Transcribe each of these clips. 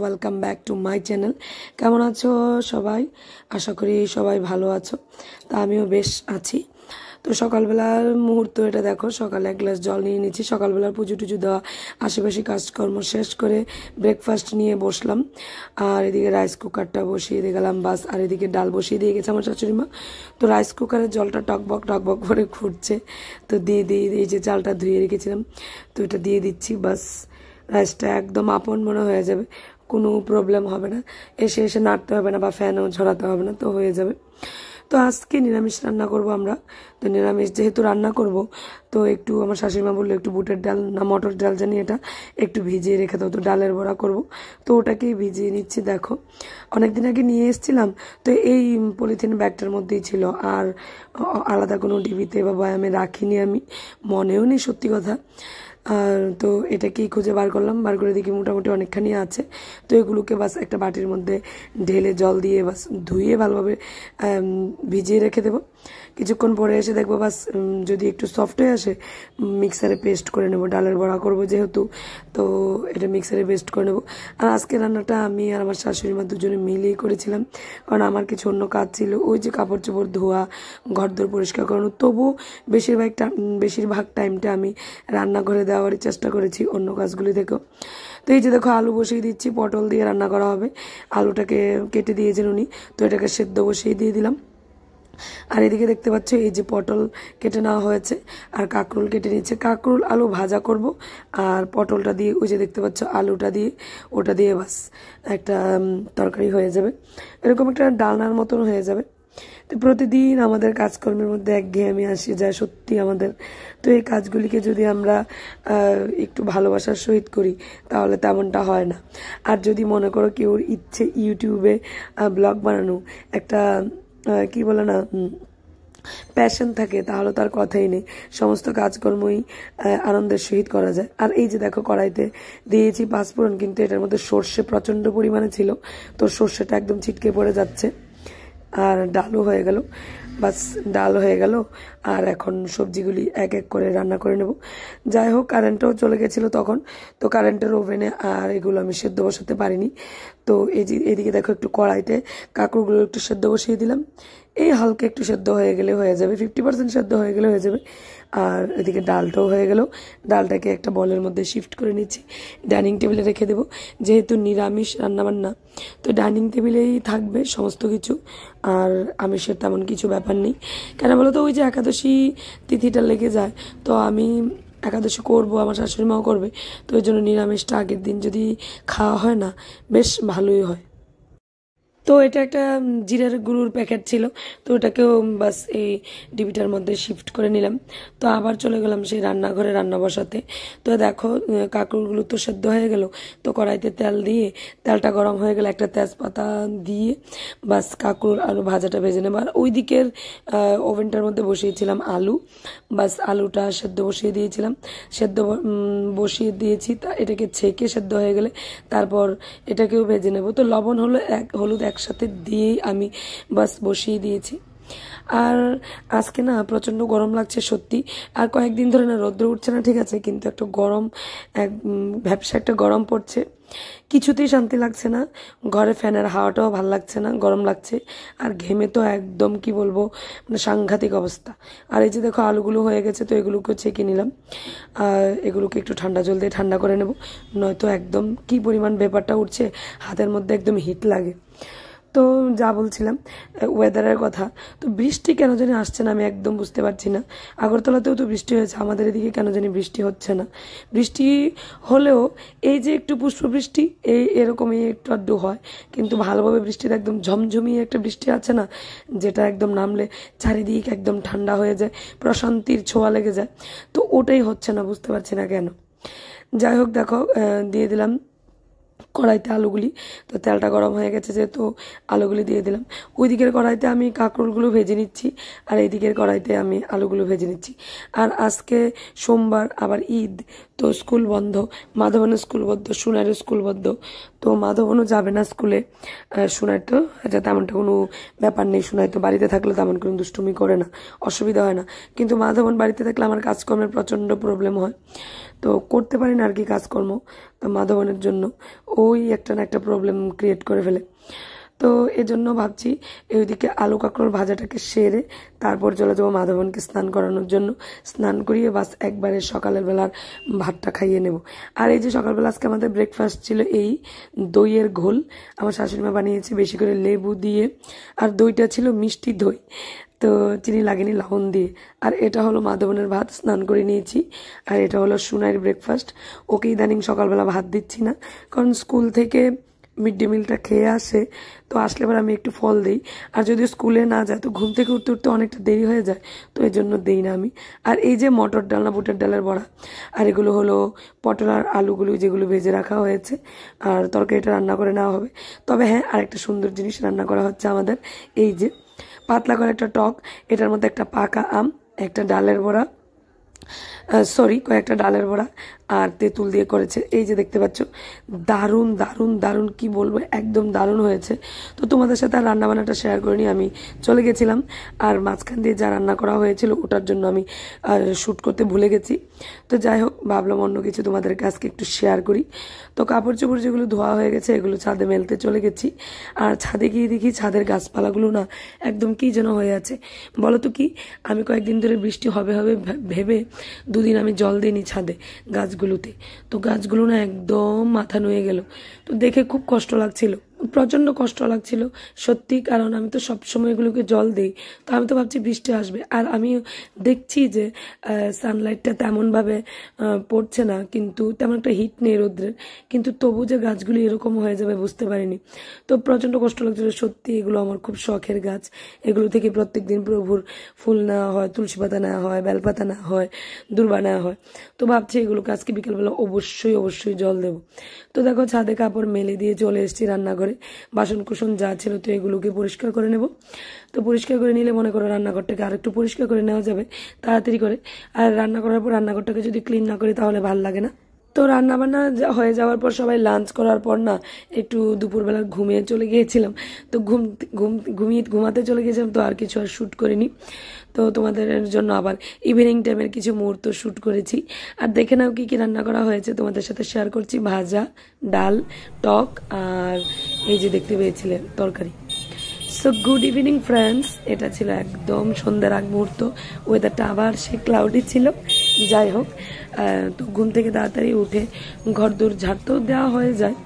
Welcome back to my channel. কেমন আছো সবাই? আশা করি সবাই ভালো আছো। তা আমিও বেশ আছি। তো সকালবেলার মুহূর্ত এটা দেখো, সকালে এক গ্লাস জল নিয়ে নিচ্ছি। সকালবেলার পুজো টুজো দেওয়া, আশেপাশে কাজকর্ম শেষ করে ব্রেকফাস্ট নিয়ে বসলাম। আর এদিকে রাইস কুকারটা বসিয়ে দিয়ে গেলাম বাস। আর এদিকে ডাল বসিয়ে দিয়ে গেছে আমার শাশুড়ি মা। তো রাইস কুকারের জলটা টকবক টকবক করে ফুটছে, তো দিয়ে এই যে চালটা ধুয়ে রেখেছিলাম, তো এটা দিয়ে দিচ্ছি। বাস রাইসটা একদম আপন মনে হয়ে যাবে, কোনো প্রবলেম হবে না, এসে এসে নাড়তে হবে না বা ফ্যানও ঝরাতে হবে না, তো হয়ে যাবে। তো আজকে নিরামিষ রান্না করব আমরা। তো নিরামিষ যেহেতু রান্না করব, তো একটু আমার শাশুড়িমা বললো একটু বুটের ডাল না মটর ডাল জানি এটা একটু ভিজিয়ে রেখে দাও, তো ডালের বড়া করব। তো ওটাকেই ভিজিয়ে নিচ্ছি। দেখো অনেকদিন আগে নিয়ে এসেছিলাম, তো এই পলিথিন ব্যাগটার মধ্যেই ছিল, আর আলাদা কোনো ডিবিতে বা বয়ামে রাখিনি, আমি মনেও নেই সত্যি কথা। আর তো এটাকেই খুঁজে বার করলাম, বার করে দেখি মোটামুটি অনেকখানি আছে। তো এগুলোকে বাস একটা বাটির মধ্যে ঢেলে জল দিয়ে বাস ধুয়ে ভালোভাবে ভিজিয়ে রেখে দেবো। কিছুক্ষণ পরে এসে দেখবো বাস যদি একটু সফট হয়ে আসে, মিক্সারে পেস্ট করে নেবো। ডালের বড়া করবো যেহেতু, তো এটা মিক্সারে পেস্ট করে নেবো। আর আজকে রান্নাটা আমি আর আমার শাশুড়ি মা দুজনে মিলেই করেছিলাম, কারণ আমার কিছু অন্য কাজ ছিল, ওই যে কাপড় চোপড় ধোয়া, ঘরদোর পরিষ্কার করানো। তবু বেশিরভাগ টাইমটা আমি রান্নাঘরে দেওয়ারই চেষ্টা করেছি অন্য কাজগুলি থেকেও। তো এই যে দেখো আলু বসিয়ে দিচ্ছি, পটল দিয়ে রান্না করা হবে। আলুটাকে কেটে দিয়েছেন উনি, তো এটাকে সেদ্ধ বসিয়ে দিয়ে দিলাম। আর এদিকে দেখতে পাচ্ছ এই যে পটল কেটে নেওয়া হয়েছে, আর কাঁকরোল কেটে নিচ্ছে। কাঁকরোল আলু ভাজা করব, আর পটলটা দিয়ে ওই যে দেখতে পাচ্ছ আলুটা দিয়ে, ওটা দিয়ে বাস একটা তরকারি হয়ে যাবে, এরকম একটা ডালনার মতন হয়ে যাবে। তো প্রতিদিন আমাদের কাজকর্মের মধ্যে একঘেয়েমি আসে যায় সত্যি আমাদের। তো এই কাজগুলিকে যদি আমরা একটু ভালোবাসার সহিত করি, তাহলে তেমনটা হয় না। আর যদি মনে করো কেউর ইচ্ছে ইউটিউবে ব্লগ বানানো একটা কি বলে না প্যাশন থাকে, তাহলে তার কথাই নেই, সমস্ত কাজকর্মই আনন্দের সহিত করা যায়। আর এই যে দেখো কড়াইতে দিয়েছি পাঁচফোড়ন, কিন্তু এটার মধ্যে সর্ষে প্রচণ্ড পরিমাণে ছিল, তো সর্ষেটা একদম ছিটকে পড়ে যাচ্ছে। আর ডালও হয়ে গেল, বাস ডাল হয়ে গেল। আর এখন সবজিগুলি এক এক করে রান্না করে নেব। যাই হোক, কারেন্টও চলে গেছিলো তখন, তো কারেন্টের ওভেনে আর এগুলো আমি সেদ্ধ বসাতে পারিনি। তো এই যে এদিকে দেখো একটু কড়াইতে কাঁকড়গুলো একটু সেদ্ধ বসিয়ে দিলাম। এই হালকা একটু সেদ্ধ হয়ে গেলে হয়ে যাবে, 50% সেদ্ধ হয়ে গেলে হয়ে যাবে। আর এদিকে ডালটাও হয়ে গেল, ডালটাকে একটা বলের মধ্যে শিফট করে নিচ্ছি, ডাইনিং টেবিলে রেখে দেবো। যেহেতু নিরামিষ রান্নাবান্না, তো ডাইনিং টেবিলেই থাকবে সমস্ত কিছু, আর আমিষের তেমন কিছু ব্যাপার নেই। কেন বলো তো, ওই যে একাদশী তিথিটা লেগে যায়, তো আমি একাদশী করবো, আমার শাশুড়ি মাও করবে, তো ওই জন্য নিরামিষটা আগের দিন যদি খাওয়া হয় না, বেশ ভালোই হয়। তো এটা একটা জিরার গুঁড়োর প্যাকেট ছিল, তো ওটাকেও বাস এই ডিবিটার মধ্যে শিফট করে নিলাম। তো আবার চলে গেলাম সেই রান্নাঘরে রান্না বসাতে। তো দেখো কাঁকড়গুলো তো সেদ্ধ হয়ে গেল, তো কড়াইতে তেল দিয়ে, তেলটা গরম হয়ে গেলে একটা তেজপাতা দিয়ে বাস কাঁকড় আলু ভাজাটা ভেজে নেব। আর ওই দিকের ওভেনটার মধ্যে বসিয়েছিলাম আলু, বাস আলুটা সেদ্ধ বসিয়ে দিয়েছিলাম, সেদ্ধ বসিয়ে দিয়েছি। তা এটাকে ছেঁকে সেদ্ধ হয়ে গেলে তারপর এটাকেও ভেজে নেব। তো লবণ হলুদ একসাথে দিয়েই আমি বাস বসিয়ে দিয়েছি। আর আজকে না প্রচণ্ড গরম লাগছে সত্যি। আর কয়েকদিন ধরে না রোদ্র উঠছে না, ঠিক আছে, কিন্তু একটা গরম ভ্যাপসা একটা গরম পড়ছে, কিছুতেই শান্তি লাগছে না। ঘরে ফ্যানের হাওয়াটাও ভাল লাগছে না, গরম লাগছে। আর ঘেমে তো একদম কি বলবো, মানে সাংঘাতিক অবস্থা। আর এই যে দেখো আলুগুলো হয়ে গেছে, তো এগুলোকে ছেঁকে নিলাম। আর এগুলোকে একটু ঠান্ডা জল দিয়ে ঠান্ডা করে নেব, নয়তো একদম কি পরিমাণ ব্যাপারটা উঠছে, হাতের মধ্যে একদম হিট লাগে। তো যা বলছিলাম ওয়েদারের কথা, তো বৃষ্টি কেন জানি আসছে না, আমি একদম বুঝতে পারছি না। আগরতলাতেও তো বৃষ্টি হয়েছে, আমাদের এদিকে কেন জানি বৃষ্টি হচ্ছে না। বৃষ্টি হলেও এই যে একটু পুষ্পবৃষ্টি এরকমই একটু আধটু হয়, কিন্তু ভালোভাবে বৃষ্টিতে একদম ঝমঝমিয়ে একটা বৃষ্টি আছে না, যেটা একদম নামলে চারিদিক একদম ঠান্ডা হয়ে যায়, প্রশান্তির ছোঁয়া লেগে যায়, তো ওটাই হচ্ছে না, বুঝতে পারছি না কেন। যাই হোক দেখো দিয়ে দিলাম কড়াইতে আলুগুলি। তো তেলটা গরম হয়ে গেছে যেহেতু, আলুগুলি দিয়ে দিলাম। ওই দিকের কড়াইতে আমি কাঁকরোলগুলো ভেজে নিচ্ছি, আর এই দিকের কড়াইতে আমি আলুগুলো ভেজে নিচ্ছি। আর আজকে সোমবার, আবার ঈদ, তো তো স্কুল বন্ধ, মাধবনের স্কুল বন্ধ, সোনাইয়ের স্কুল বন্ধ। তো মাধবনও যাবে না স্কুলে, সোনাইয়ের তো তেমনটা কোনো ব্যাপার নেই। সোনাই তো বাড়িতে থাকলে তেমন কোনো দুষ্টুমি করে না, অসুবিধা হয় না। কিন্তু মাধবন বাড়িতে থাকলে আমার কাজকর্মের প্রচণ্ড প্রবলেম হয়, তো করতে পারি না আর কি কাজকর্ম। তো মাধবনের জন্য ওই একটা না একটা প্রবলেম ক্রিয়েট করে ফেলে। তো এজন্য ভাবছি ওইদিকে আলু কাঁকড়োর ভাজাটাকে সেরে তারপর চলে যাবো মাধবনকে স্নান করানোর জন্য। স্নান করিয়ে বাস একবারে সকালের বেলার ভাতটা খাইয়ে নেব। আর এই যে সকালবেলা আজকে আমাদের ব্রেকফাস্ট ছিল এই দইয়ের ঘোল, আমার শাশুড়িমা বানিয়েছে বেশি করে লেবু দিয়ে, আর দইটা ছিল মিষ্টি দই, তো চিনি লাগেনি, লবণ দিয়ে। আর এটা হলো মাধবনের ভাত, স্নান করে নিয়েছি। আর এটা হলো সোনাইয়ের ব্রেকফাস্ট। ওকে ইদানিং সকালবেলা ভাত দিচ্ছি না, কারণ স্কুল থেকে মিড ডে মিলটা খেয়ে আসে, তো আসলে এবার আমি একটু ফল দিই। আর যদি স্কুলে না যায় তো ঘুম থেকে উঠতে উঠতে অনেকটা দেরি হয়ে যায়, তো এই জন্য দিই না আমি। আর এই যে মটর ডাল না বুটের ডালের বড়া, আর এগুলো হলো পটল আর আলুগুলো যেগুলো ভেজে রাখা হয়েছে, আর তরকারিটা রান্না করে নেওয়া হবে। তবে হ্যাঁ, আরেকটা সুন্দর জিনিস রান্না করা হচ্ছে আমাদের, এই যে পাতলা করে একটা টক, এটার মধ্যে একটা পাকা আম, একটা ডালের বড়া, কয়েকটা ডালের বড়া আর তেঁতুল দিয়ে করেছে। এই যে দেখতে পাচ্ছ, দারুণ দারুণ দারুণ, কি বলবো, একদম দারুণ হয়েছে। তো তোমাদের সাথে আর রান্নাবান্নাটা শেয়ার করিনি, আমি চলে গেছিলাম। আর মাঝখান দিয়ে যা রান্না করা হয়েছিল ওটার জন্য আমি শ্যুট করতে ভুলে গেছি। তো যাই হোক, ভাবলাম অন্য কিছু তোমাদেরকে আজকে একটু শেয়ার করি। তো কাপড় চোপড় যেগুলো ধোয়া হয়ে গেছে এগুলো ছাদে মেলতে চলে গেছি। আর ছাদে গিয়ে দেখি ছাদের গাছপালাগুলো না একদম কি যেন হয়ে আছে। বলো তো কি, আমি কয়েকদিন ধরে বৃষ্টি হবে হবে ভেবে দুদিন আমি জল দিইনি ছাদে গাছগুলোতে, তো গাছগুলো না একদম মাথা নুয়ে গেল। তো দেখে খুব কষ্ট লাগছিল, প্রচণ্ড কষ্ট লাগছিল সত্যি, কারণ আমি তো সবসময় এগুলোকে জল দিই। তো আমি তো ভাবছি বৃষ্টি আসবে, আর আমি দেখছি যে সানলাইটটা তেমনভাবে পড়ছে না, কিন্তু তেমন একটা হিট নেই রোদ্রের, কিন্তু তবু যে গাছগুলি এরকম হয়ে যাবে বুঝতে পারিনি। তো প্রচণ্ড কষ্ট লাগছিল সত্যি। এগুলো আমার খুব শখের গাছ, এগুলো থেকে প্রত্যেক দিন প্রভুর ফুল নেওয়া হয়, তুলসী পাতা নেওয়া হয়, বেলপাতা নেওয়া হয়, দূর্বা নেওয়া হয়। তো ভাবছি এগুলোকে আজকে বিকেলবেলা অবশ্যই অবশ্যই জল দেবো। তো দেখো ছাদে কাপড় মেলে দিয়ে চলে এসেছি রান্নাঘরে, বাসন কুসন যা ছিল তো এগুলোকে পরিষ্কার করে নেব। তো পরিষ্কার করে নিলে মনে করো রান্নাঘরটাকে আরেকটু পরিষ্কার করে নেওয়া যাবে তাড়াতাড়ি করে। আর রান্না করার পর রান্নাঘরটাকে যদি ক্লিন না করি তাহলে ভাল লাগে না। তো রান্না বান্না হয়ে যাওয়ার পর সবাই লাঞ্চ করার পর না একটু দুপুরবেলা ঘুমিয়ে চলে গিয়েছিলাম। তো ঘুমাতে চলে গিয়েছিলাম, তো আর কিছু আর শ্যুট করিনি। তো তোমাদের জন্য আবার ইভিনিং টাইমের কিছু মুহূর্ত শ্যুট করেছি। আর দেখে নাও কি কি রান্না করা হয়েছে, তোমাদের সাথে শেয়ার করছি। ভাজা, ডাল, টক, আর এই যে দেখতে পেয়েছিলে তরকারি। সো গুড ইভিনিং ফ্রেন্ডস, এটা ছিল একদম সন্ধ্যার আগ মুহূর্ত। ওয়েদারটা আবার সে ক্লাউডি ছিল। যাই হোক, তো ঘুম থেকে তাড়াতাড়ি উঠে ঘর দূর ঝাড়তেও দেওয়া হয়ে যায়।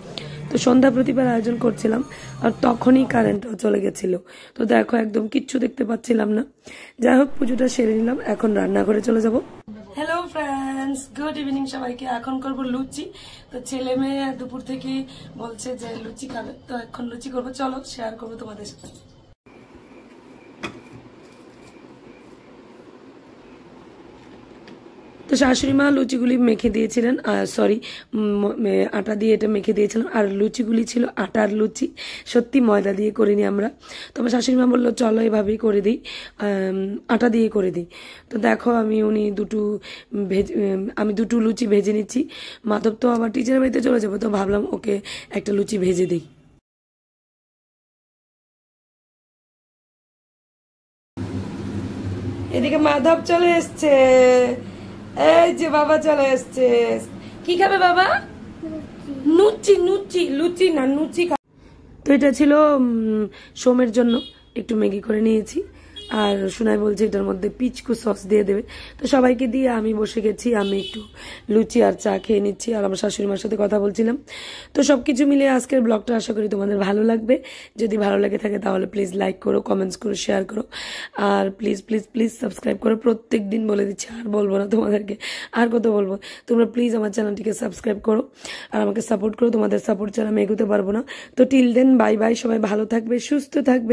তো সন্ধ্যা প্রতিবার আয়োজন করছিলাম, আর তখনই কারেন্টও চলে গেছিল। তো দেখো একদম কিচ্ছু দেখতে পাচ্ছিলাম না। যাই হোক, পুজোটা সেরে নিলাম, এখন রান্নাঘরে চলে যাব। হ্যালো ফ্রেন্ডস, গুড ইভিনিং সবাইকে। এখন করবো লুচি। তো ছেলে মেয়ে দুপুর থেকে বলছে যে লুচি খাবে, তো এখন লুচি করবো, চলো শেয়ার করবো তোমাদের সাথে। তো শাশুড়ি মা লুচিগুলি মেখে দিয়েছিলেন, সরি আটা দিয়ে এটা মেখে দিয়েছিলাম। আর লুচিগুলি ছিল আটার লুচি, সত্যি ময়দা দিয়ে করিনি আমরা। তো আমার শাশুড়ি মা বললো চলো এভাবেই করে দিই, আটা দিয়ে করে দিই। তো দেখো আমি দুটো লুচি ভেজে নিচ্ছি। মাধব তো আবার টিচার বাড়িতে চলে যাবো, তো ভাবলাম ওকে একটা লুচি ভেজে দিই। এদিকে মাধব চলে এসছে, এই যে বাবা চলে এসছে। কি খাবে বাবা? লুচি না নুচি। তো এটা ছিল সোমের জন্য একটু ম্যাগি করে নিয়েছি। আর সোনাই বলছে এটার মধ্যে পিচকু সস দিয়ে দেবে। তো সবাইকে দিয়ে আমি বসে গেছি, আমি একটু লুচি আর চা খেয়ে নিচ্ছি, আর আমার শাশুড়ি মার সাথে কথা বলছিলাম। তো সবকিছু মিলিয়ে আজকের ব্লগটা আশা করি তোমাদের ভালো লাগবে। যদি ভালো লাগে থাকে তাহলে প্লিজ লাইক করো, কমেন্টস করো, শেয়ার করো, আর প্লিজ প্লিজ প্লিজ সাবস্ক্রাইব করো। প্রত্যেক দিন বলে দিচ্ছি, আর বলবো না তোমাদেরকে, আর কত বলবো। তোমরা প্লিজ আমার চ্যানেলটিকে সাবস্ক্রাইব করো আর আমাকে সাপোর্ট করো। তোমাদের সাপোর্ট ছাড়া আমি এগোতে পারবো না। তো টিল দেন বাই বাই, সবাই ভালো থাকবে, সুস্থ থাকবে।